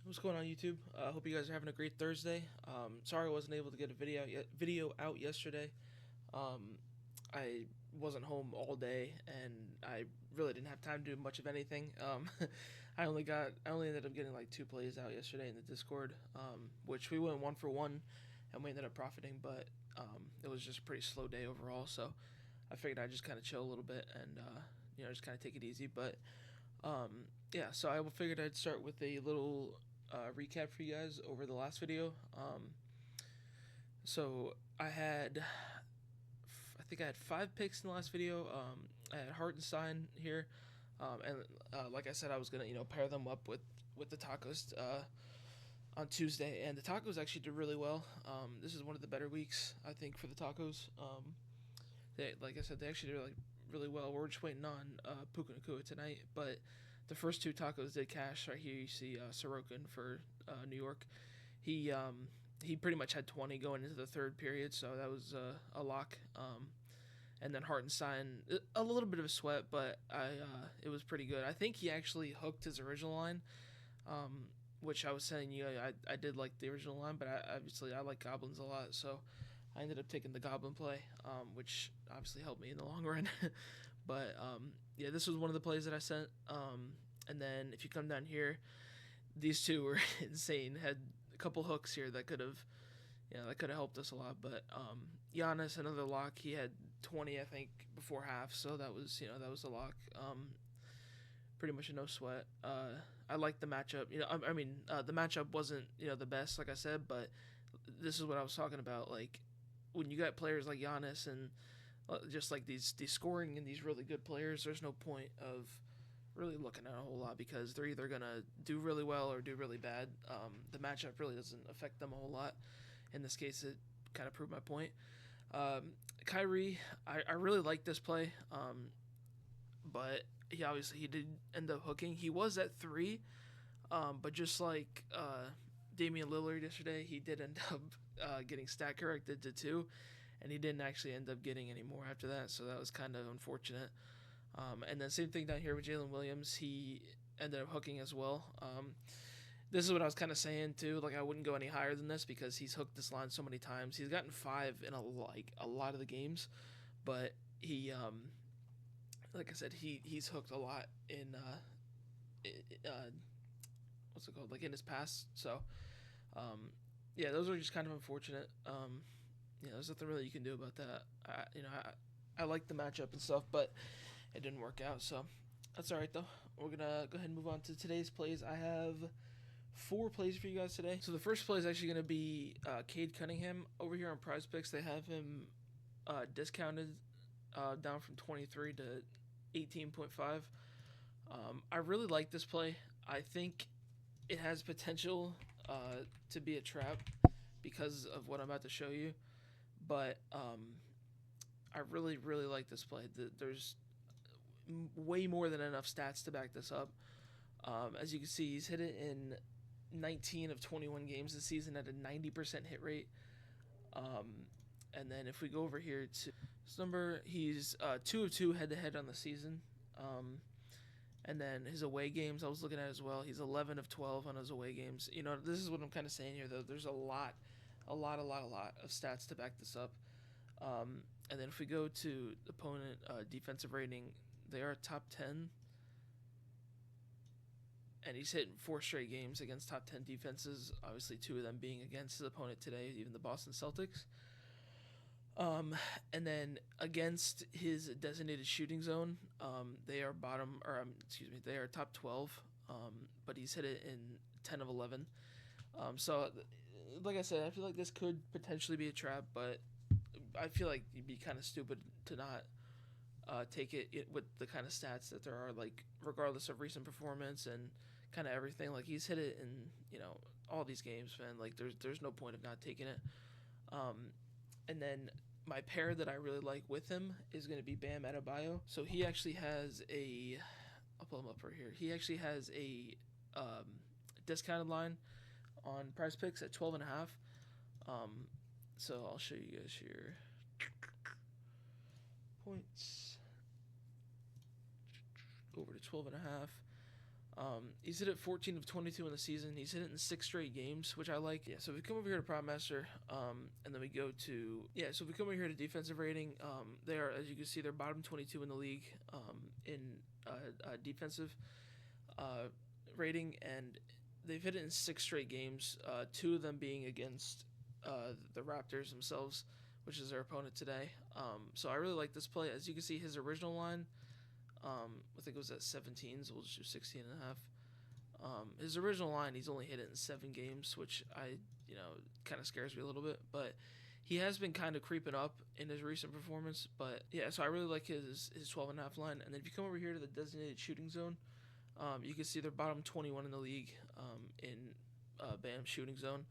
What's going on, YouTube? I hope you guys are having a great Thursday. Sorry I wasn't able to get a video out yesterday. Um, I wasn't home all day, and I really didn't have time to do much of anything. I only ended up getting like two plays out yesterday in the Discord, which we went one for one, and we ended up profiting. But it was just a pretty slow day overall, so I figured I'd just kind of chill a little bit and just kind of take it easy. But yeah, so I figured I'd start with a little recap for you guys over the last video. So I think I had five picks in the last video. I had Hartenstein here, and like I said, I was gonna pair them up with the tacos on Tuesday, and the tacos actually did really well. This is one of the better weeks I think for the tacos. Like I said, they actually did really well. We're just waiting on Puka Nakua tonight, but the first two tacos did cash. Right here, you see Sorokin for New York. He he pretty much had 20 going into the third period, so that was a lock. And then Hartenstein, a little bit of a sweat, but it was pretty good. I think he actually hooked his original line, which I was saying I did like the original line, but obviously I like goblins a lot, so I ended up taking the goblin play, which obviously helped me in the long run. But yeah, this was one of the plays that I sent. And then if you come down here, these two were insane. Had a couple hooks here that could have, helped us a lot. But Giannis, another lock. He had 20, I think, before half, so that was a lock. Pretty much a no sweat. I like the matchup. The matchup wasn't the best, like I said, but this is what I was talking about. Like when you got players like Giannis and just like these scoring and these really good players, there's no point of really looking at a whole lot because they're either gonna do really well or do really bad. The matchup really doesn't affect them a whole lot. In this case, it kind of proved my point. Kyrie, I really like this play, but he did end up hooking. He was at three, but just like Damian Lillard yesterday, he did end up getting stat corrected to two, and he didn't actually end up getting any more after that, so that was kind of unfortunate. And then same thing down here with Jalen Williams, he ended up hooking as well. This is what I was kind of saying too. Like I wouldn't go any higher than this because he's hooked this line so many times. He's gotten five in a lot of the games, but he like I said, he's hooked a lot in what's it called, like in his past. So yeah, those are just kind of unfortunate. There's nothing really you can do about that. I like the matchup and stuff, but it didn't work out. So that's all right though. We're gonna go ahead and move on to today's plays. I have four plays for you guys today. So the first play is actually going to be Cade Cunningham over here on Prize Picks. They have him discounted down from 23 to 18.5. I really like this play. I think it has potential to be a trap because of what I'm about to show you. But I really, really like this play. There's way more than enough stats to back this up. As you can see, he's hit it in 19 of 21 games this season at a 90% hit rate. And then if we go over here to this number, he's 2 of 2 head to head on the season. And then his away games I was looking at as well. He's 11 of 12 on his away games. This is what I'm kind of saying here though. There's a lot of stats to back this up. And then if we go to opponent defensive rating, they are top 10. And he's hit 4 straight games against top 10 defenses, obviously 2 of them being against his opponent today, even the Boston Celtics. And then against his designated shooting zone, they are they are top 12, but he's hit it in 10 of 11. So, like I said, I feel like this could potentially be a trap, but I feel like you'd be kind of stupid to not take it with the kind of stats that there are, like regardless of recent performance and kind of everything. Like he's hit it in all these games, man. Like there's no point of not taking it. And then my pair that I really like with him is going to be Bam Adebayo. So he actually has I'll pull him up right here. He actually has a discounted line on Prize Picks at 12 and a half. So I'll show you guys here. Points over to 12 and a half. He's hit it 14 of 22 in the season. He's hit it in 6 straight games, which I like. Yeah, so if we come over here to Prop Master, and then we go to, so if we come over here to defensive rating, they are, as you can see, they're bottom 22 in the league in defensive rating, and they've hit it in 6 straight games, 2 of them being against the Raptors themselves, which is their opponent today. So I really like this play. As you can see, his original line, I think it was at 17, so we'll just do 16 and a half. His original line, he's only hit it in 7 games, which kind of scares me a little bit, but he has been kind of creeping up in his recent performance. But yeah, so I really like his 12 and a half line. And then if you come over here to the designated shooting zone, you can see they're bottom 21 in the league in BAM shooting zone.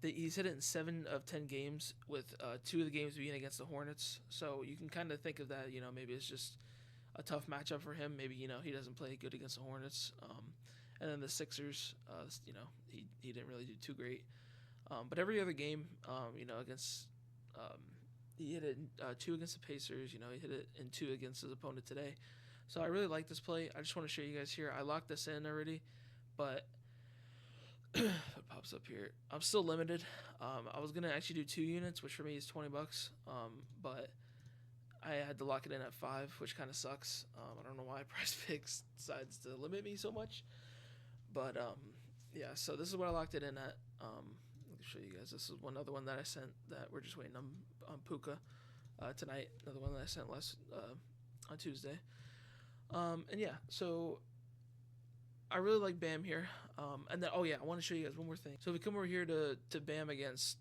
He's hit it in 7 of 10 games, with 2 of the games being against the Hornets. So you can kind of think of that, maybe it's just a tough matchup for him. Maybe, he doesn't play good against the Hornets. And then the Sixers, he didn't really do too great. But every other game, against, he hit it 2 against the Pacers. He hit it in 2 against his opponent today. So I really like this play. I just want to show you guys here. I locked this in already, but if it pops up here, I'm still limited. I was gonna actually do 2 units, which for me is $20. But I had to lock it in at 5, which kind of sucks. I don't know why PrizePicks decides to limit me so much, but yeah. So this is what I locked it in at. Let me show you guys. This is one other one that I sent that we're just waiting on Puka tonight. Another one that I sent on Tuesday. And yeah, so I really like Bam here. And then, I want to show you guys one more thing. So if we come over here to Bam against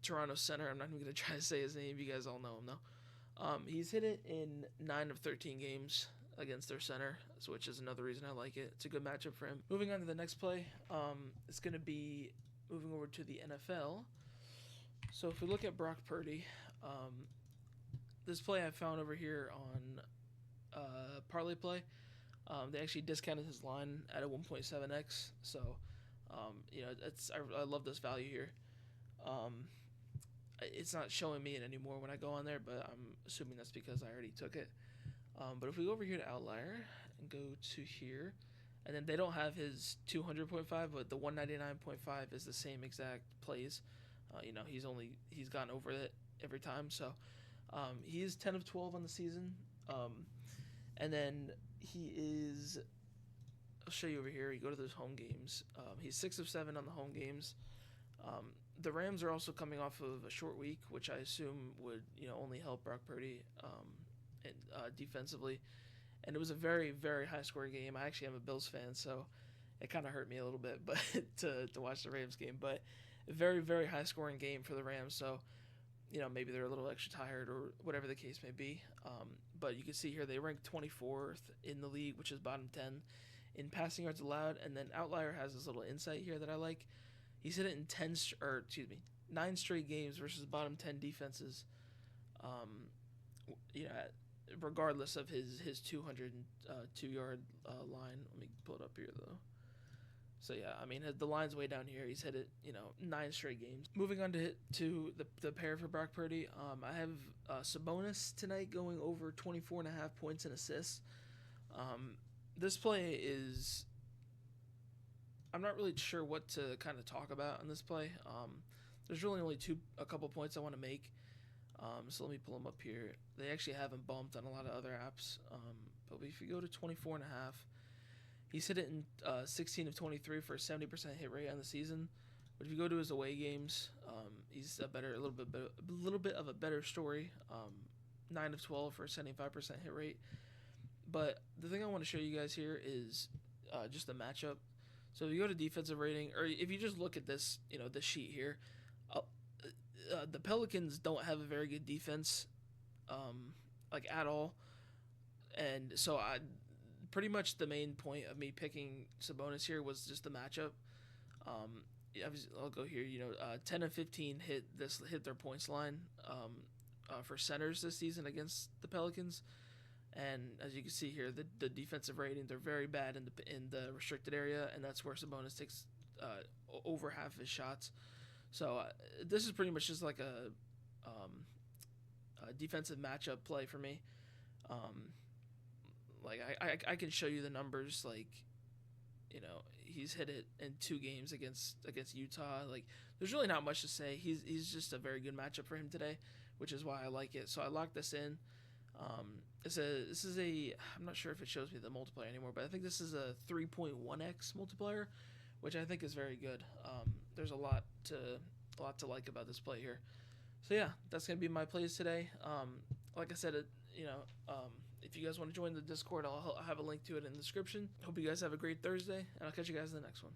Toronto center, I'm not even going to try to say his name. You guys all know him, though. He's hit it in 9 of 13 games against their center, which is another reason I like it. It's a good matchup for him. Moving on to the next play, it's going to be moving over to the NFL. So if we look at Brock Purdy, this play I found over here on Parlay Play. They actually discounted his line at a 1.7x, so I love this value here. It's not showing me it anymore when I go on there, but I'm assuming that's because I already took it. But if we go over here to Outlier and go to here, and then they don't have his 200.5, but the 199.5 is the same exact plays. He's gone over it every time, so he is 10 of 12 on the season. And then he is, I'll show you over here. You go to those home games. He's 6 of 7 on the home games. The Rams are also coming off of a short week, which I assume would only help Brock Purdy defensively. And it was a very, very high scoring game. I actually am a Bills fan, so it kind of hurt me a little bit, but to watch the Rams game. But a very, very high scoring game for the Rams. So maybe they're a little extra tired or whatever the case may be. But you can see here they rank 24th in the league, which is bottom 10 in passing yards allowed. And then Outlier has this little insight here that I like. He's hit it in 9 straight games versus bottom 10 defenses. Regardless of his 202-yard line. Let me pull it up here though. So yeah, I mean the line's way down here. He's hit it, 9 straight games. Moving on to the pair for Brock Purdy. I have Sabonis tonight going over 24.5 points and assists. This play is, I'm not really sure what to kind of talk about on this play. There's really only a couple points I want to make. So let me pull them up here. They actually haven't bumped on a lot of other apps. But if you go to 24.5. He's hit it in 16 of 23 for a 70% hit rate on the season. But if you go to his away games, he's a little bit of a better story. 9 of 12 for a 75% hit rate. But the thing I want to show you guys here is just the matchup. So if you go to defensive rating, or if you just look at this, this sheet here, the Pelicans don't have a very good defense, at all. And so pretty much the main point of me picking Sabonis here was just the matchup. I'll go here. 10 of 15 hit their points line for centers this season against the Pelicans, and as you can see here, the defensive rating, they're very bad in the restricted area, and that's where Sabonis takes over half his shots. So this is pretty much just like a defensive matchup play for me. I can show you the numbers he's hit it in 2 games against Utah. Like, there's really not much to say. He's just a very good matchup for him today, which is why I like it. So I locked this in. This is a I'm not sure if it shows me the multiplier anymore, but I think this is a 3.1x multiplier, which I think is very good. There's a lot to like about this play here. So yeah, that's gonna be my plays today. Like I said, if you guys want to join the Discord, I'll have a link to it in the description. Hope you guys have a great Thursday, and I'll catch you guys in the next one.